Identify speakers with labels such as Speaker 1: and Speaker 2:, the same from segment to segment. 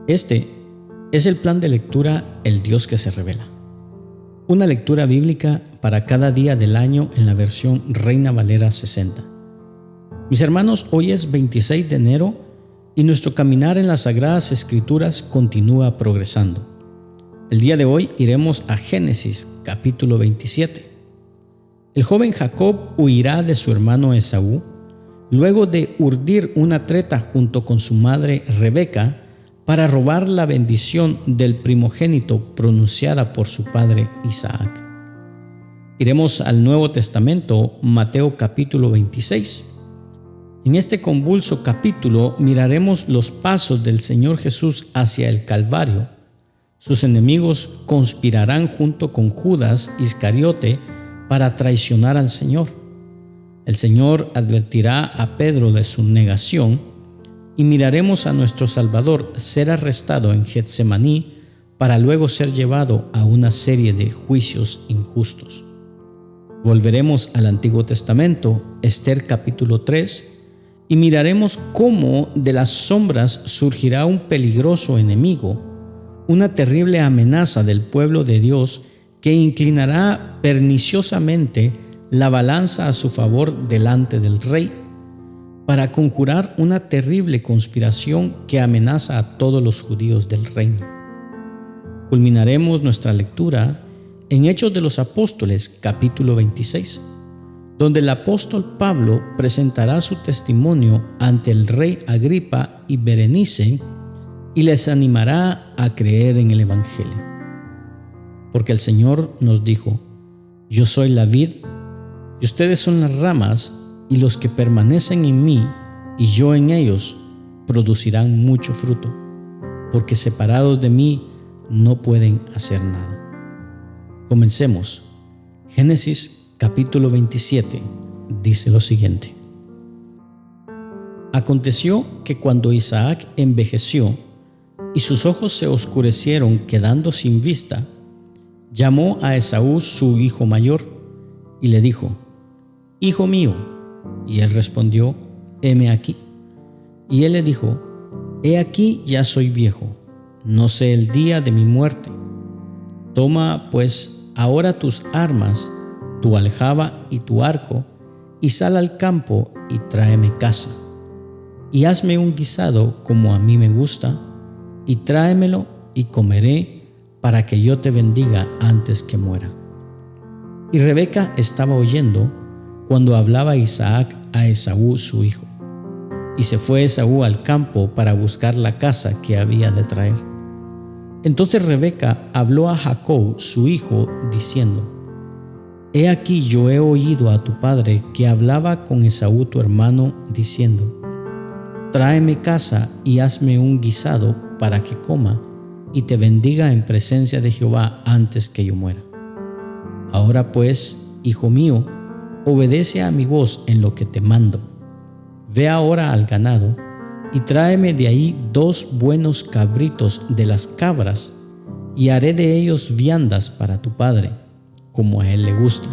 Speaker 1: Este es el plan de lectura El Dios que se revela. Una lectura bíblica para cada día del año en la versión Reina Valera 60. Mis hermanos, hoy es 26 de enero y nuestro caminar en las Sagradas Escrituras continúa progresando. El día de hoy iremos a Génesis capítulo 27. El joven Jacob huirá de su hermano Esaú, luego de urdir una treta junto con su madre Rebeca para robar la bendición del primogénito pronunciada por su padre Isaac. Iremos al Nuevo Testamento, Mateo capítulo 26. En este convulso capítulo miraremos los pasos del Señor Jesús hacia el Calvario. Sus enemigos conspirarán junto con Judas Iscariote para traicionar al Señor. El Señor advertirá a Pedro de su negación y miraremos a nuestro Salvador ser arrestado en Getsemaní para luego ser llevado a una serie de juicios injustos. Volveremos al Antiguo Testamento, Esther capítulo 3, y miraremos cómo de las sombras surgirá un peligroso enemigo, una terrible amenaza del pueblo de Dios que inclinará perniciosamente la balanza a su favor delante del rey, para conjurar una terrible conspiración que amenaza a todos los judíos del reino. Culminaremos nuestra lectura en Hechos de los Apóstoles, capítulo 26, donde el apóstol Pablo presentará su testimonio ante el rey Agripa y Berenice y les animará a creer en el Evangelio. Porque el Señor nos dijo: yo soy la vid y ustedes son las ramas, y los que permanecen en mí y yo en ellos producirán mucho fruto, porque separados de mí no pueden hacer nada. Comencemos. Génesis capítulo 27 dice lo siguiente: Aconteció que cuando Isaac envejeció y sus ojos se oscurecieron quedando sin vista, llamó a Esaú su hijo mayor y le dijo: Hijo mío. Y él respondió: heme aquí. Y él le dijo: he aquí ya soy viejo, no sé el día de mi muerte. Toma pues ahora tus armas, tu aljaba y tu arco, y sal al campo y tráeme caza. Y hazme un guisado como a mí me gusta, y tráemelo y comeré, para que yo te bendiga antes que muera. Y Rebeca estaba oyendo cuando hablaba Isaac a Esaú su hijo. Y se fue Esaú al campo para buscar la caza que había de traer. Entonces Rebeca habló a Jacob su hijo, diciendo: He aquí yo he oído a tu padre que hablaba con Esaú tu hermano, diciendo: Tráeme caza y hazme un guisado para que coma y te bendiga en presencia de Jehová antes que yo muera. Ahora pues, hijo mío, obedece a mi voz en lo que te mando. Ve ahora al ganado y tráeme de ahí 2 buenos cabritos de las cabras, y haré de ellos viandas para tu padre, como a él le gusta.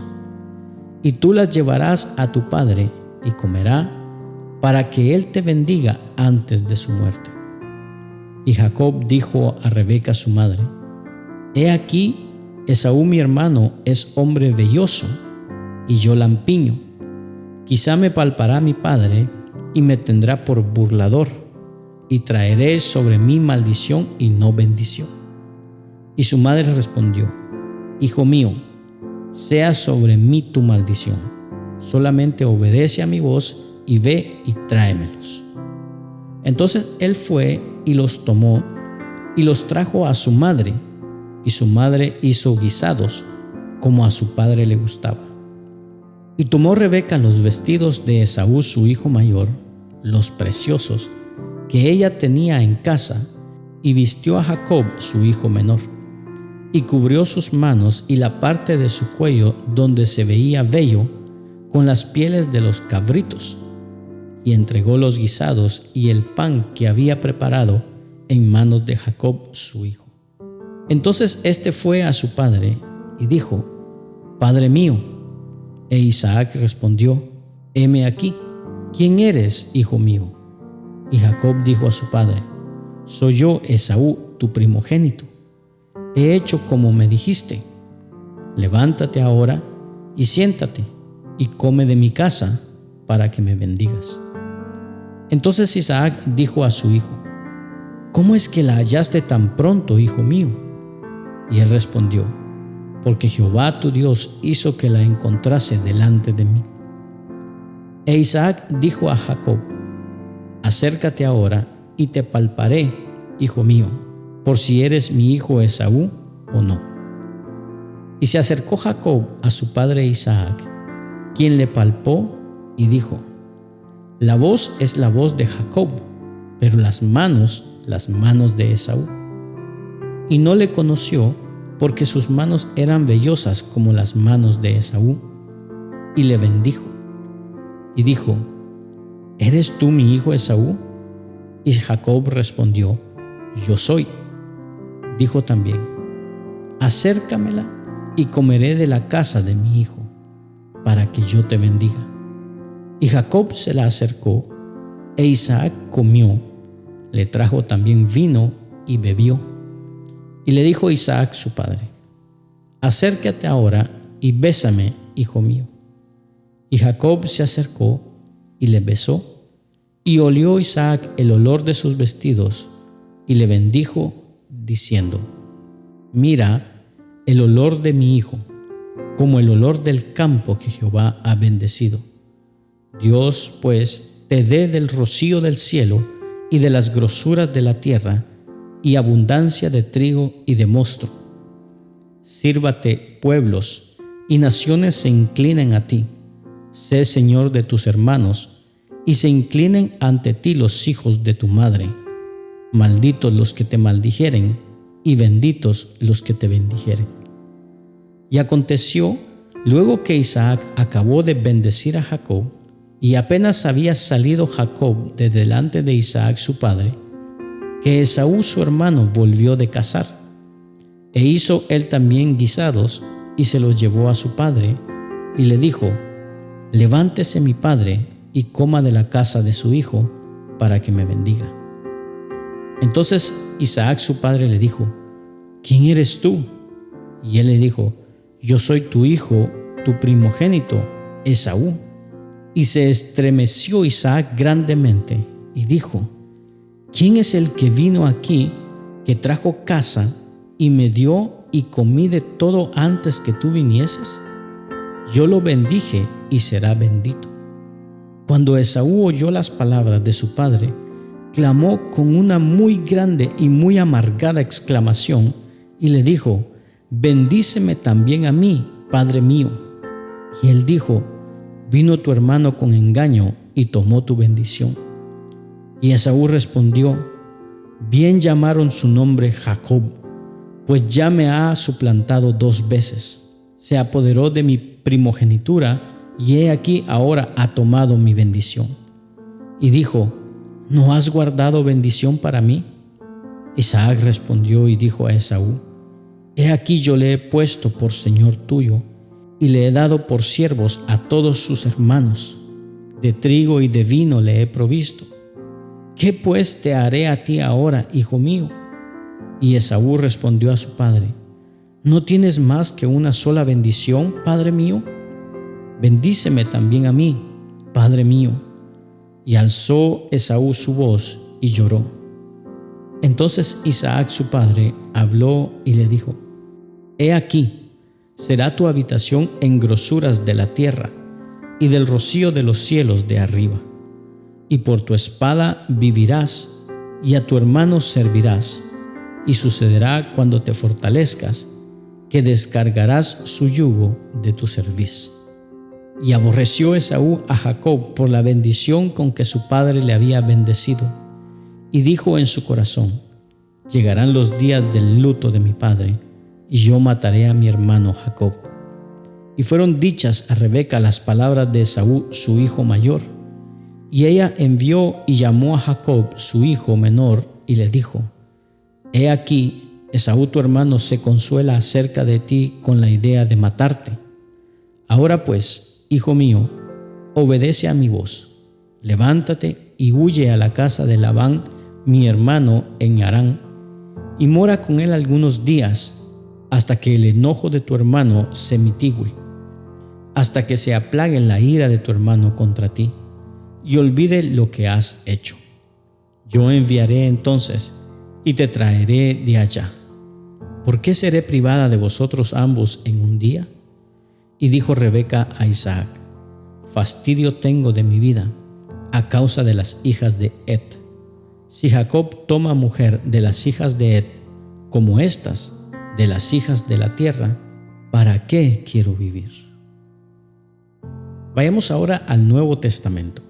Speaker 1: Y tú las llevarás a tu padre y comerá, para que él te bendiga antes de su muerte. Y Jacob dijo a Rebeca su madre: He aquí, Esaú mi hermano es hombre velloso, y yo lampiño. Quizá me palpará mi padre y me tendrá por burlador, y traeré sobre mí maldición y no bendición. Y su madre respondió: Hijo mío, sea sobre mí tu maldición, solamente obedece a mi voz y ve y tráemelos. Entonces él fue y los tomó y los trajo a su madre, y su madre hizo guisados como a su padre le gustaba. Y tomó Rebeca los vestidos de Esaú su hijo mayor, los preciosos que ella tenía en casa, y vistió a Jacob su hijo menor, y cubrió sus manos y la parte de su cuello donde se veía vello con las pieles de los cabritos, y entregó los guisados y el pan que había preparado en manos de Jacob su hijo. Entonces éste fue a su padre y dijo: Padre mío. E Isaac respondió: heme aquí. ¿Quién eres, hijo mío? Y Jacob dijo a su padre: soy yo, Esaú, tu primogénito. He hecho como me dijiste. Levántate ahora y siéntate y come de mi casa para que me bendigas. Entonces Isaac dijo a su hijo: ¿Cómo es que la hallaste tan pronto, hijo mío? Y él respondió: porque Jehová tu Dios hizo que la encontrase delante de mí. E Isaac dijo a Jacob: acércate ahora y te palparé, hijo mío, por si eres mi hijo Esaú o no. Y se acercó Jacob a su padre Isaac, quien le palpó y dijo: la voz es la voz de Jacob, pero las manos de Esaú. Y no le conoció, porque sus manos eran vellosas como las manos de Esaú. Y le bendijo. Y dijo: ¿eres tú mi hijo Esaú? Y Jacob respondió: yo soy. Dijo también: acércamela y comeré de la casa de mi hijo, para que yo te bendiga. Y Jacob se la acercó, e Isaac comió, le trajo también vino y bebió. Y le dijo Isaac su padre: acércate ahora y bésame, hijo mío. Y Jacob se acercó y le besó, y olió Isaac el olor de sus vestidos, y le bendijo, diciendo: mira el olor de mi hijo, como el olor del campo que Jehová ha bendecido. Dios, pues, te dé del rocío del cielo y de las grosuras de la tierra, y abundancia de trigo y de mosto. Sírvate pueblos, y naciones se inclinen a ti. Sé señor de tus hermanos, y se inclinen ante ti los hijos de tu madre. Malditos los que te maldijeren, y benditos los que te bendijeren. Y aconteció, luego que Isaac acabó de bendecir a Jacob, y apenas había salido Jacob de delante de Isaac su padre, que Esaú su hermano volvió de cazar, e hizo él también guisados, y se los llevó a su padre, y le dijo: levántese mi padre, y coma de la casa de su hijo, para que me bendiga. Entonces Isaac su padre le dijo: ¿quién eres tú? Y él le dijo: yo soy tu hijo, tu primogénito, Esaú. Y se estremeció Isaac grandemente, y dijo: ¿quién es el que vino aquí, que trajo caza, y me dio y comí de todo antes que tú vinieses? Yo lo bendije y será bendito. Cuando Esaú oyó las palabras de su padre, clamó con una muy grande y muy amargada exclamación, y le dijo: bendíceme también a mí, padre mío. Y él dijo: vino tu hermano con engaño y tomó tu bendición. Y Esaú respondió: bien llamaron su nombre Jacob, pues ya me ha suplantado 2 veces. Se apoderó de mi primogenitura, y he aquí ahora ha tomado mi bendición. Y dijo: ¿no has guardado bendición para mí? Isaac respondió y dijo a Esaú: he aquí yo le he puesto por señor tuyo, y le he dado por siervos a todos sus hermanos. De trigo y de vino le he provisto. ¿Qué pues te haré a ti ahora, hijo mío? Y Esaú respondió a su padre: ¿no tienes más que una sola bendición, padre mío? Bendíceme también a mí, padre mío. Y alzó Esaú su voz y lloró. Entonces Isaac su padre habló y le dijo: he aquí, será tu habitación en grosuras de la tierra y del rocío de los cielos de arriba. Y por tu espada vivirás, y a tu hermano servirás. Y sucederá cuando te fortalezcas, que descargarás su yugo de tu cerviz. Y aborreció Esaú a Jacob por la bendición con que su padre le había bendecido, y dijo en su corazón: llegarán los días del luto de mi padre, y yo mataré a mi hermano Jacob. Y fueron dichas a Rebeca las palabras de Esaú su hijo mayor, y ella envió y llamó a Jacob su hijo menor, y le dijo: he aquí, Esaú tu hermano se consuela acerca de ti con la idea de matarte. Ahora pues, hijo mío, obedece a mi voz. Levántate y huye a la casa de Labán mi hermano, en Harán, y mora con él algunos días, hasta que el enojo de tu hermano se mitigue, hasta que se aplague la ira de tu hermano contra ti, y olvide lo que has hecho. Yo enviaré entonces, y te traeré de allá. ¿Por qué seré privada de vosotros ambos en un día? Y dijo Rebeca a Isaac: fastidio tengo de mi vida a causa de las hijas de Het. Si Jacob toma mujer de las hijas de Het, como estas de las hijas de la tierra, ¿para qué quiero vivir? Vayamos ahora al Nuevo Testamento,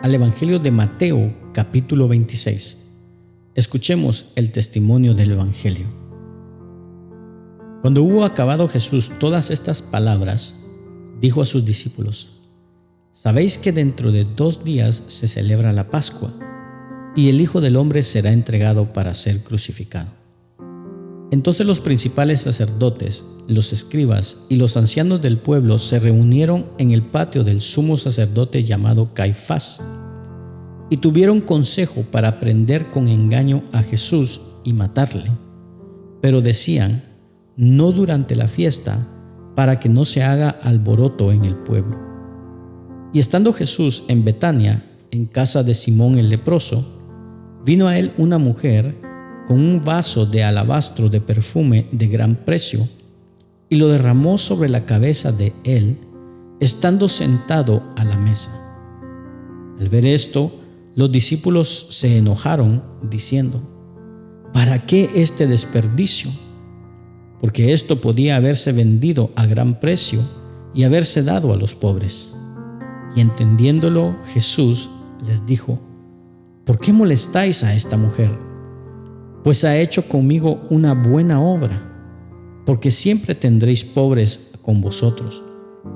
Speaker 1: al Evangelio de Mateo, capítulo 26. Escuchemos el testimonio del Evangelio. Cuando hubo acabado Jesús todas estas palabras, dijo a sus discípulos: sabéis que dentro de 2 días se celebra la Pascua, y el Hijo del Hombre será entregado para ser crucificado. Entonces los principales sacerdotes, los escribas y los ancianos del pueblo se reunieron en el patio del sumo sacerdote llamado Caifás, y tuvieron consejo para prender con engaño a Jesús y matarle. Pero decían: no durante la fiesta, para que no se haga alboroto en el pueblo. Y estando Jesús en Betania, en casa de Simón el leproso, vino a él una mujer con un vaso de alabastro de perfume de gran precio, y lo derramó sobre la cabeza de él, estando sentado a la mesa. Al ver esto, los discípulos se enojaron, diciendo: ¿para qué este desperdicio? Porque esto podía haberse vendido a gran precio y haberse dado a los pobres. Y entendiéndolo, Jesús les dijo: ¿por qué molestáis a esta mujer? Pues ha hecho conmigo una buena obra. Porque siempre tendréis pobres con vosotros,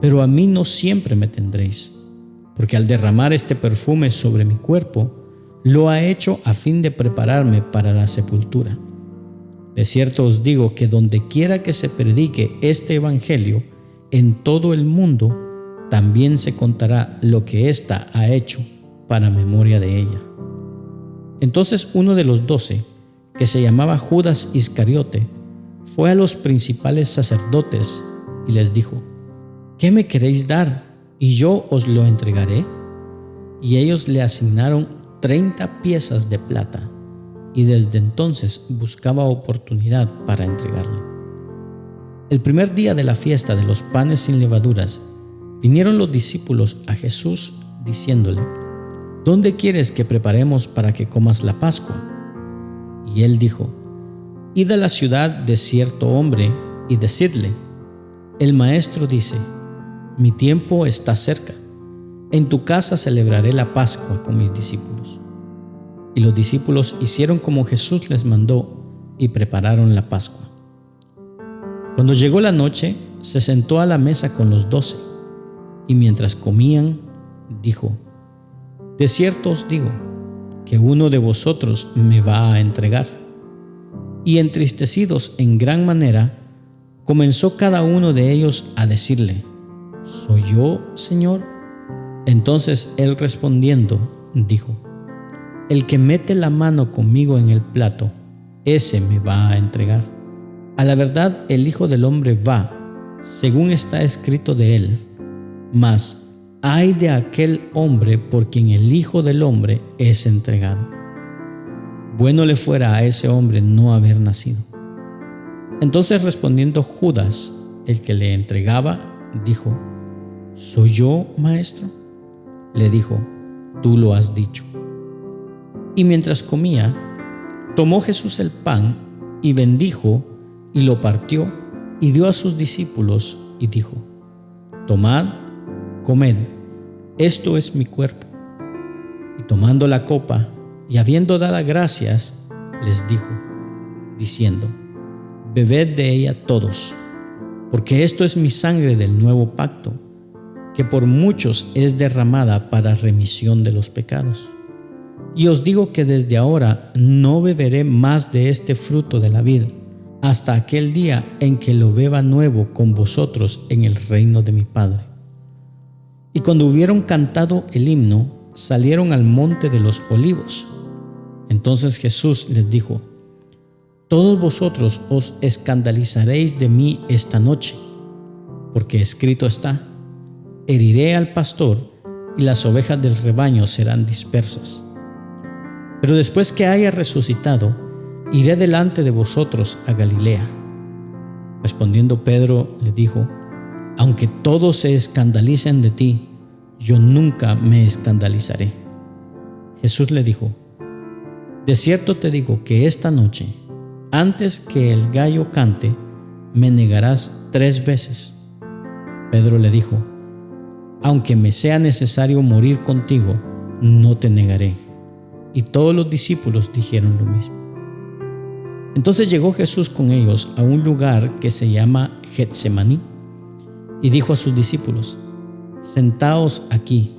Speaker 1: pero a mí no siempre me tendréis. Porque al derramar este perfume sobre mi cuerpo, lo ha hecho a fin de prepararme para la sepultura. De cierto os digo que donde quiera que se predique este evangelio en todo el mundo, también se contará lo que ésta ha hecho para memoria de ella. Entonces uno de los 12, que se llamaba Judas Iscariote, fue a los principales sacerdotes y les dijo: ¿qué me queréis dar? Y yo os lo entregaré. Y ellos le asignaron 30 piezas de plata, y desde entonces buscaba oportunidad para entregarle. El primer día de la fiesta de los panes sin levaduras, vinieron los discípulos a Jesús diciéndole: ¿dónde quieres que preparemos para que comas la Pascua? Y él dijo: id a la ciudad de cierto hombre y decidle: el maestro dice, mi tiempo está cerca, en tu casa celebraré la Pascua con mis discípulos. Y los discípulos hicieron como Jesús les mandó y prepararon la Pascua. Cuando llegó la noche, se sentó a la mesa con los 12, y mientras comían, dijo: de cierto os digo, que uno de vosotros me va a entregar. Y entristecidos en gran manera, comenzó cada uno de ellos a decirle: ¿soy yo, Señor? Entonces él respondiendo, dijo: el que mete la mano conmigo en el plato, ese me va a entregar. A la verdad, el Hijo del Hombre va, según está escrito de él, mas ay de aquel hombre por quien el Hijo del Hombre es entregado. Bueno le fuera a ese hombre no haber nacido. Entonces respondiendo Judas, el que le entregaba, dijo: ¿soy yo, maestro? Le dijo: tú lo has dicho. Y mientras comía, tomó Jesús el pan y bendijo y lo partió y dio a sus discípulos y dijo: tomad, comed, esto es mi cuerpo. Y tomando la copa y habiendo dado gracias, les dijo, diciendo: bebed de ella todos, porque esto es mi sangre del nuevo pacto, que por muchos es derramada para remisión de los pecados. Y os digo que desde ahora no beberé más de este fruto de la vid, hasta aquel día en que lo beba nuevo con vosotros en el reino de mi Padre. Y cuando hubieron cantado el himno, salieron al monte de los olivos. Entonces Jesús les dijo: todos vosotros os escandalizaréis de mí esta noche, porque escrito está: heriré al pastor y las ovejas del rebaño serán dispersas. Pero después que haya resucitado, iré delante de vosotros a Galilea. Respondiendo Pedro le dijo: aunque todos se escandalicen de ti, yo nunca me escandalizaré. Jesús le dijo: de cierto te digo que esta noche, antes que el gallo cante, me negarás 3 veces. Pedro le dijo: aunque me sea necesario morir contigo, no te negaré. Y todos los discípulos dijeron lo mismo. Entonces llegó Jesús con ellos a un lugar que se llama Getsemaní, y dijo a sus discípulos: sentaos aquí,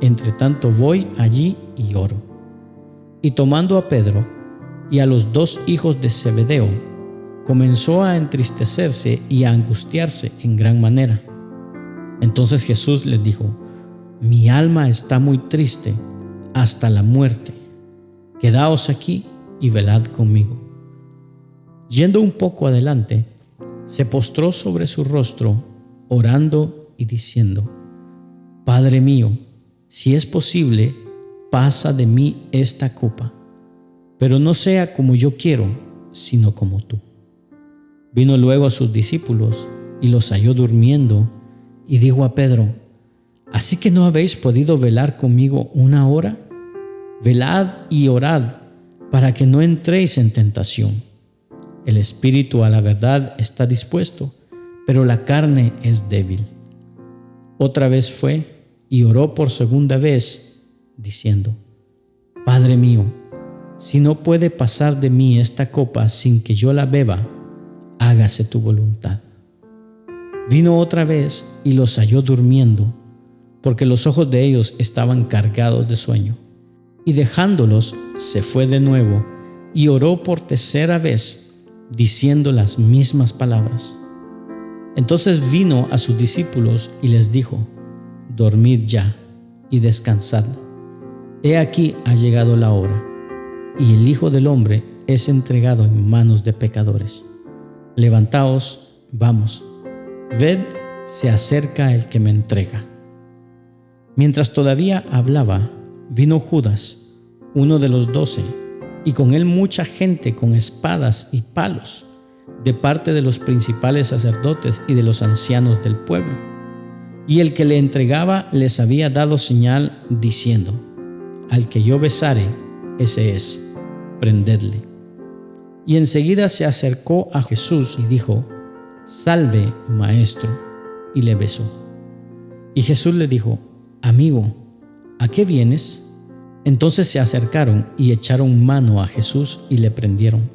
Speaker 1: entre tanto voy allí y oro. Y tomando a Pedro y a los 2 hijos de Zebedeo, comenzó a entristecerse y a angustiarse en gran manera. Entonces Jesús les dijo: mi alma está muy triste hasta la muerte. Quedaos aquí y velad conmigo. Yendo un poco adelante, se postró sobre su rostro, orando y diciendo: Padre mío, si es posible, pasa de mí esta copa, pero no sea como yo quiero, sino como tú. Vino luego a sus discípulos y los halló durmiendo, y dijo a Pedro: ¿así que no habéis podido velar conmigo 1 hora? Velad y orad para que no entréis en tentación. El espíritu a la verdad está dispuesto, pero la carne es débil. Otra vez fue y oró por segunda vez, diciendo: Padre mío, si no puede pasar de mí esta copa sin que yo la beba, hágase tu voluntad. Vino otra vez y los halló durmiendo, porque los ojos de ellos estaban cargados de sueño. Y dejándolos, se fue de nuevo y oró por 3ª vez, diciendo las mismas palabras. Entonces vino a sus discípulos y les dijo: Dormid ya y descansad. He aquí ha llegado la hora, y el Hijo del Hombre es entregado en manos de pecadores. Levantaos, vamos, ved, se acerca el que me entrega. Mientras todavía hablaba, vino Judas, uno de los 12, y con él mucha gente con espadas y palos, de parte de los principales sacerdotes y de los ancianos del pueblo. Y el que le entregaba les había dado señal, diciendo: Al que yo besare, ese es, prendedle. Y enseguida se acercó a Jesús y dijo: Salve, maestro, y le besó. Y Jesús le dijo: Amigo, ¿a qué vienes? Entonces se acercaron y echaron mano a Jesús y le prendieron.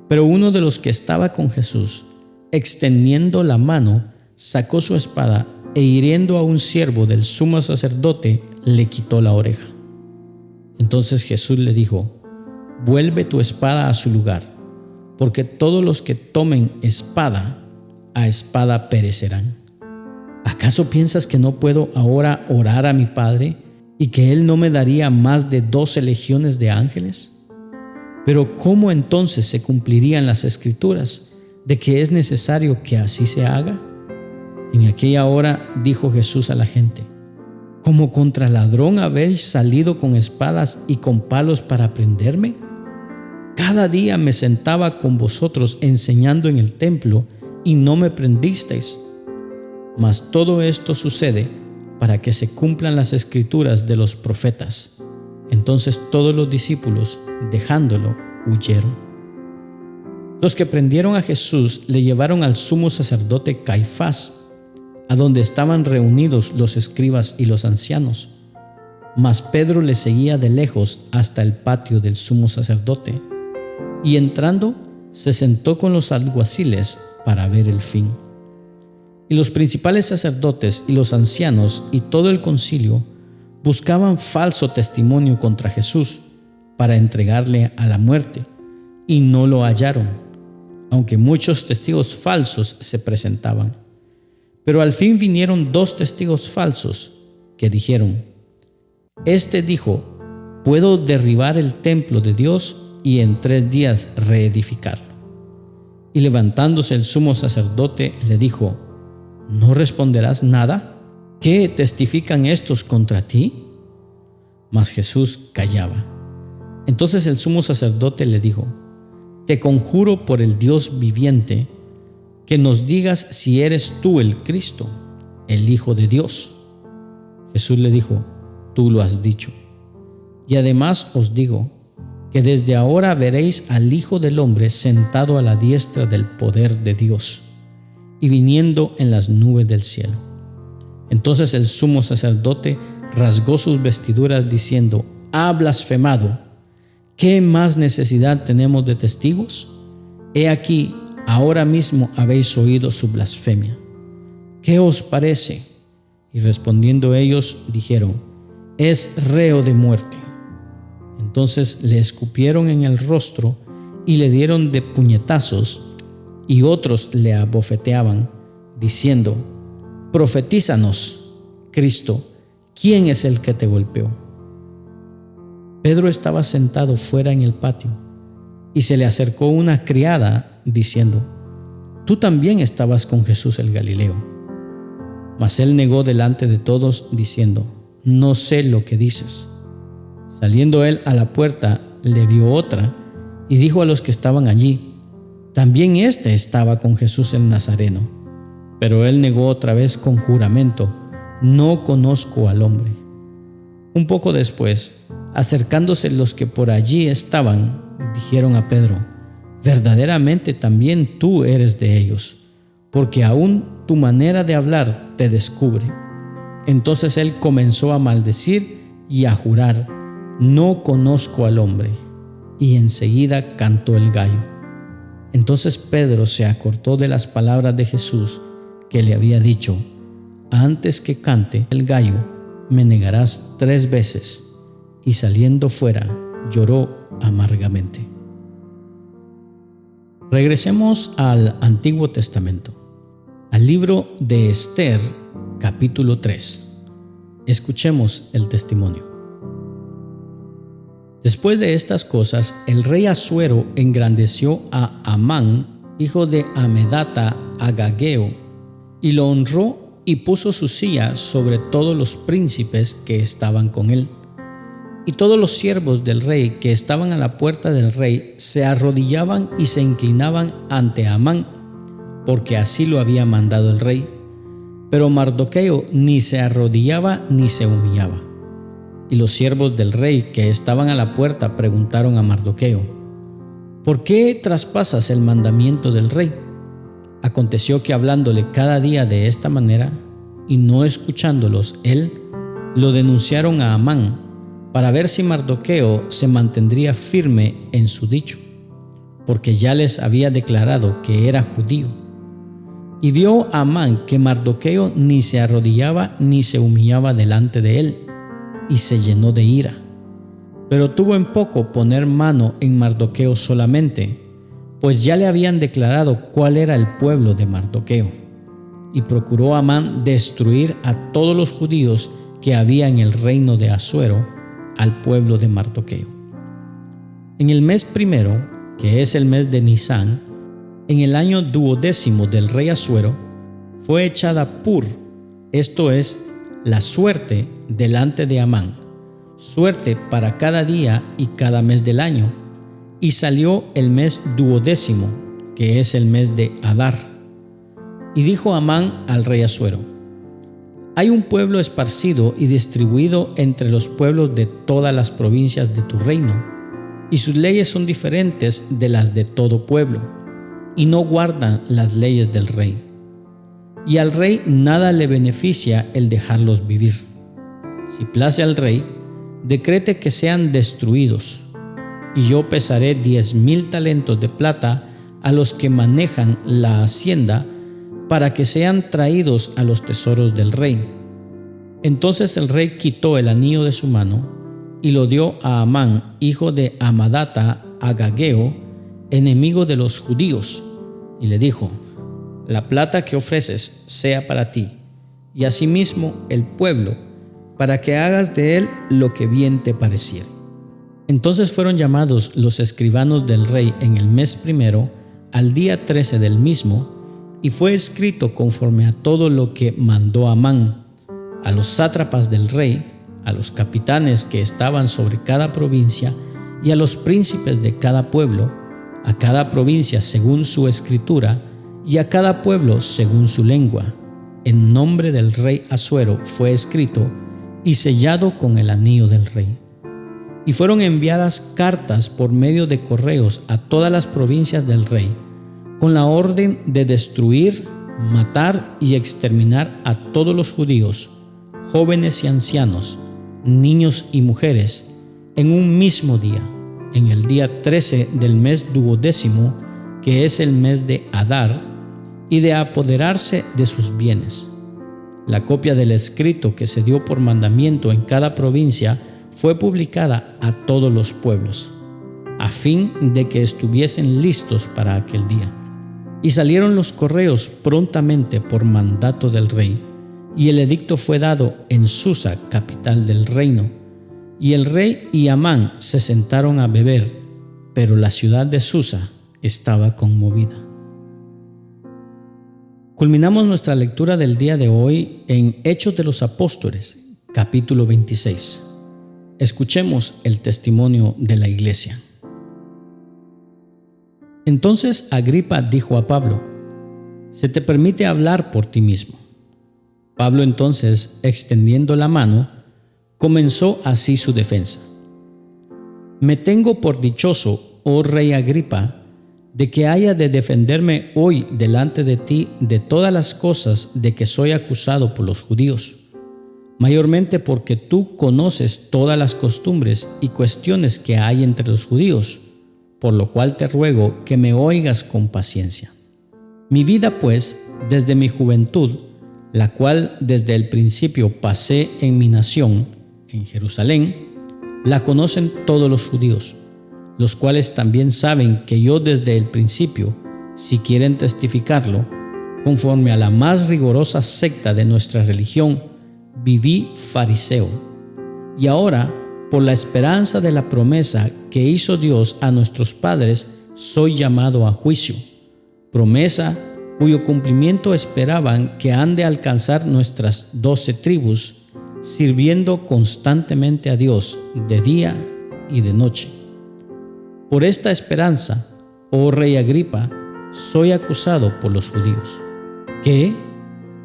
Speaker 1: Pero uno de los que estaba con Jesús, extendiendo la mano, sacó su espada e hiriendo a un siervo del sumo sacerdote, le quitó la oreja. Entonces Jesús le dijo: Vuelve tu espada a su lugar, porque todos los que tomen espada, a espada perecerán. ¿Acaso piensas que no puedo ahora orar a mi Padre y que Él no me daría más de 12 legiones de ángeles? Pero ¿cómo entonces se cumplirían las Escrituras de que es necesario que así se haga? En aquella hora dijo Jesús a la gente: ¿Como contra ladrón habéis salido con espadas y con palos para prenderme? Cada día me sentaba con vosotros enseñando en el templo y no me prendisteis. Mas todo esto sucede para que se cumplan las Escrituras de los profetas. Entonces todos los discípulos, dejándolo, huyeron. Los que prendieron a Jesús le llevaron al sumo sacerdote Caifás, a donde estaban reunidos los escribas y los ancianos. Mas Pedro le seguía de lejos hasta el patio del sumo sacerdote, y entrando se sentó con los alguaciles para ver el fin. Y los principales sacerdotes y los ancianos y todo el concilio buscaban falso testimonio contra Jesús para entregarle a la muerte, y no lo hallaron, aunque muchos testigos falsos se presentaban. Pero al fin vinieron 2 testigos falsos que dijeron: Este dijo, puedo derribar el templo de Dios y en 3 días reedificarlo. Y levantándose el sumo sacerdote le dijo: ¿No responderás nada? ¿Qué testifican estos contra ti? Mas Jesús callaba. Entonces el sumo sacerdote le dijo: Te conjuro por el Dios viviente, que nos digas si eres tú el Cristo, el Hijo de Dios. Jesús le dijo: Tú lo has dicho. Y además os digo que desde ahora veréis al Hijo del Hombre sentado a la diestra del poder de Dios y viniendo en las nubes del cielo. Entonces el sumo sacerdote rasgó sus vestiduras diciendo: Ha blasfemado. ¿Qué más necesidad tenemos de testigos? He aquí, ahora mismo habéis oído su blasfemia. ¿Qué os parece? Y respondiendo ellos dijeron: Es reo de muerte. Entonces le escupieron en el rostro y le dieron de puñetazos, y otros le abofeteaban, diciendo: Profetízanos, Cristo, ¿quién es el que te golpeó? Pedro estaba sentado fuera en el patio, y se le acercó una criada, diciendo: Tú también estabas con Jesús el Galileo. Mas él negó delante de todos, diciendo: No sé lo que dices. Saliendo él a la puerta, le vio otra, y dijo a los que estaban allí: También éste estaba con Jesús el Nazareno. Pero él negó otra vez con juramento: No conozco al hombre. Un poco después, acercándose los que por allí estaban, dijeron a Pedro: Verdaderamente también tú eres de ellos, porque aún tu manera de hablar te descubre. Entonces él comenzó a maldecir y a jurar: No conozco al hombre. Y enseguida cantó el gallo. Entonces Pedro se acordó de las palabras de Jesús que le había dicho: Antes que cante el gallo, me negarás 3 veces. Y saliendo fuera, lloró amargamente. Regresemos al Antiguo Testamento, al libro de Esther, capítulo 3. Escuchemos el testimonio. Después de estas cosas, el rey Asuero engrandeció a Amán, hijo de Amedata, agageo, y lo honró y puso su silla sobre todos los príncipes que estaban con él. Y todos los siervos del rey que estaban a la puerta del rey se arrodillaban y se inclinaban ante Amán, porque así lo había mandado el rey. Pero Mardoqueo ni se arrodillaba ni se humillaba. Y los siervos del rey que estaban a la puerta preguntaron a Mardoqueo: ¿Por qué traspasas el mandamiento del rey? Aconteció que hablándole cada día de esta manera, y no escuchándolos él, lo denunciaron a Amán, para ver si Mardoqueo se mantendría firme en su dicho, porque ya les había declarado que era judío. Y vio Amán que Mardoqueo ni se arrodillaba ni se humillaba delante de él, y se llenó de ira. Pero tuvo en poco poner mano en Mardoqueo solamente, pues ya le habían declarado cuál era el pueblo de Mardoqueo. Y procuró Amán destruir a todos los judíos que había en el reino de Asuero, al pueblo de Mardoqueo. En el mes primero, que es el mes de Nisán, en el año 12º del rey Asuero, fue echada Pur, esto es, la suerte, delante de Amán, suerte para cada día y cada mes del año, y salió el mes 12º, que es el mes de Adar. Y dijo Amán al rey Asuero: Hay un pueblo esparcido y distribuido entre los pueblos de todas las provincias de tu reino, y sus leyes son diferentes de las de todo pueblo, y no guardan las leyes del rey. Y al rey nada le beneficia el dejarlos vivir. Si place al rey, decrete que sean destruidos, y yo pesaré 10,000 talentos de plata a los que manejan la hacienda, para que sean traídos a los tesoros del rey. Entonces el rey quitó el anillo de su mano y lo dio a Amán, hijo de Amadata, agageo, enemigo de los judíos, y le dijo: La plata que ofreces sea para ti, y asimismo el pueblo, para que hagas de él lo que bien te pareciere. Entonces fueron llamados los escribanos del rey en el mes primero, al día 13 del mismo, y fue escrito conforme a todo lo que mandó Amán, a los sátrapas del rey, a los capitanes que estaban sobre cada provincia y a los príncipes de cada pueblo, a cada provincia según su escritura y a cada pueblo según su lengua. En nombre del rey Asuero fue escrito y sellado con el anillo del rey. Y fueron enviadas cartas por medio de correos a todas las provincias del rey, con la orden de destruir, matar y exterminar a todos los judíos, jóvenes y ancianos, niños y mujeres, en un mismo día, en el día 13 del mes duodécimo, que es el mes de Adar, y de apoderarse de sus bienes. La copia del escrito que se dio por mandamiento en cada provincia fue publicada a todos los pueblos, a fin de que estuviesen listos para aquel día. Y salieron los correos prontamente por mandato del rey, y el edicto fue dado en Susa, capital del reino. Y el rey y Amán se sentaron a beber, pero la ciudad de Susa estaba conmovida. Culminamos nuestra lectura del día de hoy en Hechos de los Apóstoles, capítulo 26. Escuchemos el testimonio de la iglesia. Entonces Agripa dijo a Pablo: «Se te permite hablar por ti mismo». Pablo entonces, extendiendo la mano, comenzó así su defensa: «Me tengo por dichoso, oh rey Agripa, de que haya de defenderme hoy delante de ti de todas las cosas de que soy acusado por los judíos, mayormente porque tú conoces todas las costumbres y cuestiones que hay entre los judíos, por lo cual te ruego que me oigas con paciencia. Mi vida, pues, desde mi juventud, la cual desde el principio pasé en mi nación, en Jerusalén, la conocen todos los judíos, los cuales también saben que yo desde el principio, si quieren testificarlo, conforme a la más rigurosa secta de nuestra religión, viví fariseo. Y ahora, por la esperanza de la promesa que hizo Dios a nuestros padres, soy llamado a juicio, promesa cuyo cumplimiento esperaban que han de alcanzar nuestras 12 tribus, sirviendo constantemente a Dios de día y de noche. Por esta esperanza, oh rey Agripa, soy acusado por los judíos. ¿Qué?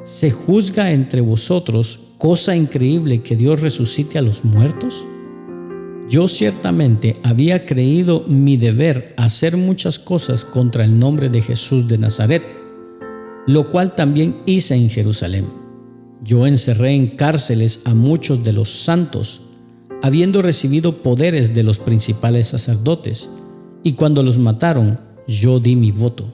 Speaker 1: ¿Se juzga entre vosotros cosa increíble que Dios resucite a los muertos? Yo ciertamente había creído mi deber hacer muchas cosas contra el nombre de Jesús de Nazaret, lo cual también hice en Jerusalén. Yo encerré en cárceles a muchos de los santos, habiendo recibido poderes de los principales sacerdotes, y cuando los mataron, yo di mi voto.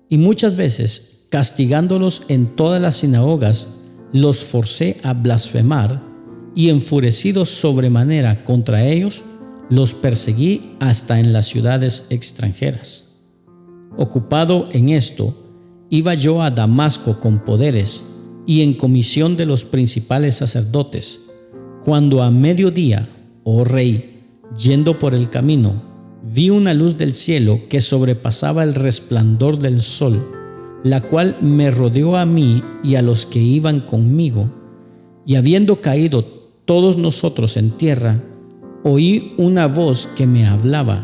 Speaker 1: Y muchas veces, castigándolos en todas las sinagogas, los forcé a blasfemar, y enfurecido sobremanera contra ellos, los perseguí hasta en las ciudades extranjeras. Ocupado en esto, iba yo a Damasco con poderes y en comisión de los principales sacerdotes, cuando a mediodía, oh rey, yendo por el camino, vi una luz del cielo que sobrepasaba el resplandor del sol, la cual me rodeó a mí y a los que iban conmigo, y habiendo caído todos nosotros en tierra, oí una voz que me hablaba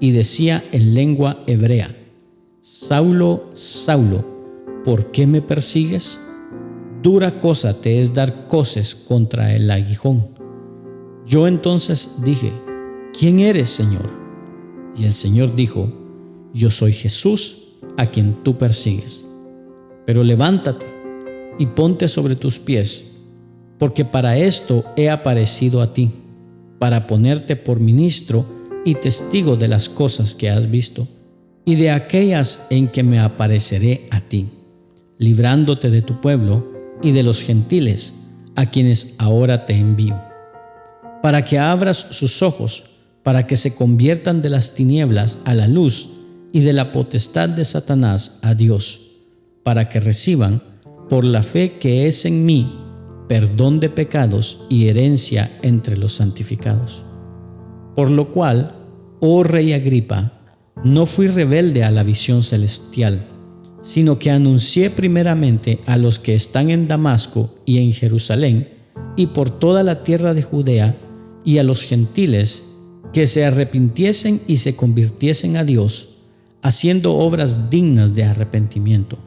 Speaker 1: y decía en lengua hebrea: Saulo, Saulo, ¿por qué me persigues? Dura cosa te es dar coces contra el aguijón. Yo entonces dije: ¿Quién eres, Señor? Y el Señor dijo: Yo soy Jesús, a quien tú persigues. Pero levántate y ponte sobre tus pies, porque para esto he aparecido a ti, para ponerte por ministro y testigo de las cosas que has visto, y de aquellas en que me apareceré a ti, librándote de tu pueblo y de los gentiles, a quienes ahora te envío, para que abras sus ojos, para que se conviertan de las tinieblas a la luz y de la potestad de Satanás a Dios, para que reciban, por la fe que es en mí, perdón de pecados y herencia entre los santificados. Por lo cual, oh rey Agripa, no fui rebelde a la visión celestial, sino que anuncié primeramente a los que están en Damasco y en Jerusalén y por toda la tierra de Judea y a los gentiles que se arrepintiesen y se convirtiesen a Dios, haciendo obras dignas de arrepentimiento.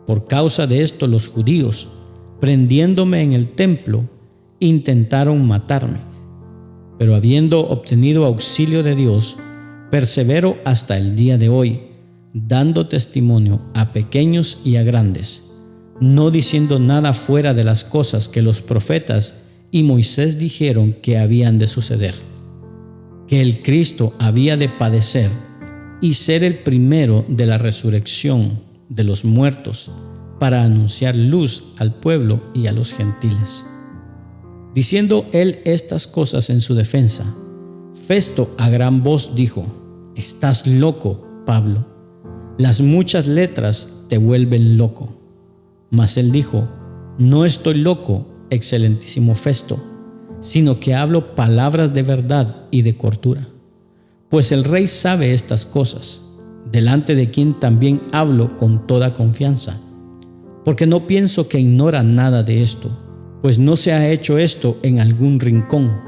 Speaker 1: Por causa de esto los judíos, prendiéndome en el templo, intentaron matarme. Pero habiendo obtenido auxilio de Dios, persevero hasta el día de hoy, dando testimonio a pequeños y a grandes, no diciendo nada fuera de las cosas que los profetas y Moisés dijeron que habían de suceder, que el Cristo había de padecer y ser el primero de la resurrección de los muertos, para anunciar luz al pueblo y a los gentiles. Diciendo él estas cosas en su defensa, Festo a gran voz dijo: «Estás loco, Pablo, las muchas letras te vuelven loco». Mas él dijo: «No estoy loco, excelentísimo Festo, sino que hablo palabras de verdad y de cordura. Pues el rey sabe estas cosas, delante de quien también hablo con toda confianza, porque no pienso que ignora nada de esto, pues no se ha hecho esto en algún rincón.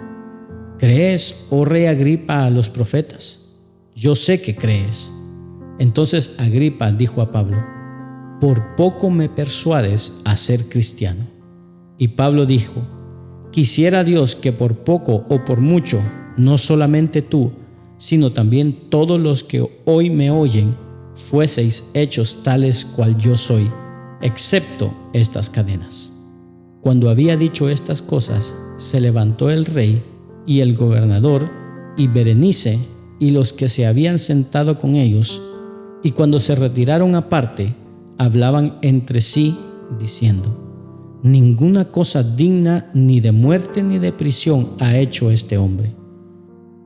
Speaker 1: ¿Crees, oh rey Agripa, a los profetas? Yo sé que crees». Entonces Agripa dijo a Pablo: «Por poco me persuades a ser cristiano». Y Pablo dijo: «Quisiera Dios que por poco o por mucho, no solamente tú, sino también todos los que hoy me oyen, fueseis hechos tales cual yo soy, excepto estas cadenas». Cuando había dicho estas cosas, se levantó el rey y el gobernador y Berenice y los que se habían sentado con ellos, y cuando se retiraron aparte, hablaban entre sí, diciendo: «Ninguna cosa digna ni de muerte ni de prisión ha hecho este hombre».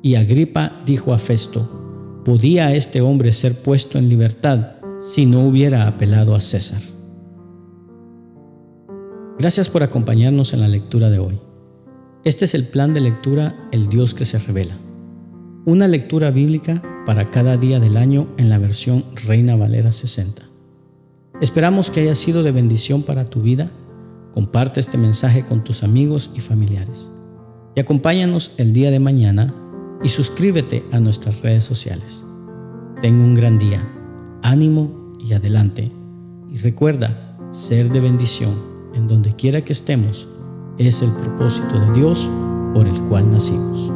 Speaker 1: Y Agripa dijo a Festo: «¿Podía este hombre ser puesto en libertad si no hubiera apelado a César?». Gracias por acompañarnos en la lectura de hoy. Este es el plan de lectura El Dios que se revela. Una lectura bíblica para cada día del año en la versión Reina Valera 60. Esperamos que haya sido de bendición para tu vida. Comparte este mensaje con tus amigos y familiares. Y acompáñanos el día de mañana y suscríbete a nuestras redes sociales. Ten un gran día, ánimo y adelante. Y recuerda, ser de bendición en donde quiera que estemos es el propósito de Dios por el cual nacimos.